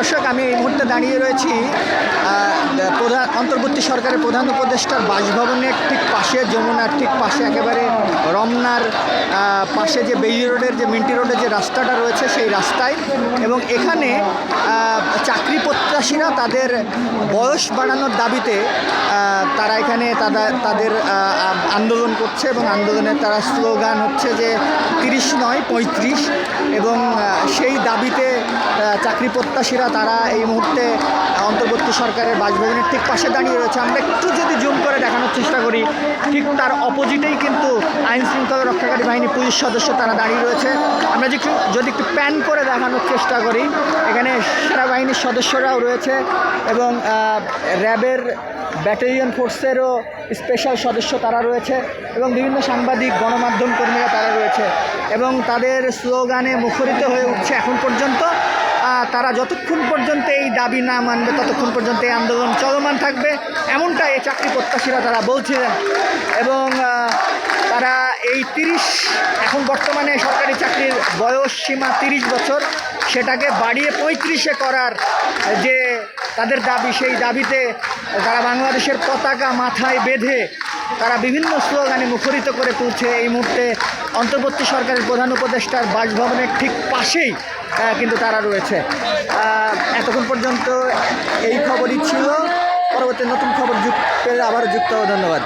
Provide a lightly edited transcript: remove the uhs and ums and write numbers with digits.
দর্শক, আমি এই মুহূর্তে দাঁড়িয়ে রয়েছি অন্তর্বর্তী সরকারের প্রধান উপদেষ্টার বাসভবনের ঠিক পাশে, যমুনার ঠিক পাশে, একেবারে রমনার পাশে যে বেইলি রোডের যে মিন্টি রোডের যে রাস্তাটা রয়েছে সেই রাস্তায়। এবং এখানে চাকরি প্রত্যাশীরা তাদের বয়স বাড়ানোর দাবিতে তারা এখানে তাদের আন্দোলন করছে এবং আন্দোলনের তারা স্লোগান হচ্ছে যে 30 নয় 35। এবং সেই দাবিতে চাকরি প্রত্যাশীরা তারা এই মুহূর্তে অন্তর্বর্তী সরকারের বাসভবনের ঠিক পাশে দাঁড়িয়ে রয়েছে। আমরা একটু যদি জুম করে দেখানোর চেষ্টা করি, ঠিক তার অপোজিটেই কিন্তু আইন শৃঙ্খলা রক্ষাকারী বাহিনী পুলিশ সদস্য তারা দাঁড়িয়ে রয়েছে। আমরা যদি একটু প্যান করে দেখানোর চেষ্টা করি, এখানে সেনাবাহিনীর সদস্যরাও রয়েছে এবং র্যাবের ব্যাটালিয়ন ফোর্সেরও স্পেশাল সদস্য তারা রয়েছে এবং বিভিন্ন সাংবাদিক গণমাধ্যম কর্মীরা তারা রয়েছে এবং তাদের স্লোগানে মুখরিত হয়ে উঠছে। এখন পর্যন্ত তারা যতক্ষণ পর্যন্ত এই দাবি না মানবে ততক্ষণ পর্যন্ত এই আন্দোলন চলমান থাকবে, এমনটা এই চাকরি প্রত্যাশীরা তারা বলছিলেন। এবং তারা এই 30, এখন বর্তমানে সরকারি চাকরির বয়স সীমা 30 বছর, সেটাকে বাড়িয়ে 35-এ করার যে তাদের দাবি, সেই দাবিতে তারা বাংলাদেশের পতাকা মাথায় বেঁধে তারা বিভিন্ন স্লোগানে মুখরিত করে তুলছে। এই মুহূর্তে অন্তর্বর্তী সরকারের প্রধান উপদেষ্টার বাসভবনের ঠিক পাশেই কিন্তু তারা রয়েছে। এতক্ষণ পর্যন্ত এই খবরই ছিল। পরবর্তী নতুন খবর পেলে আবার যুক্ত হবো। ধন্যবাদ।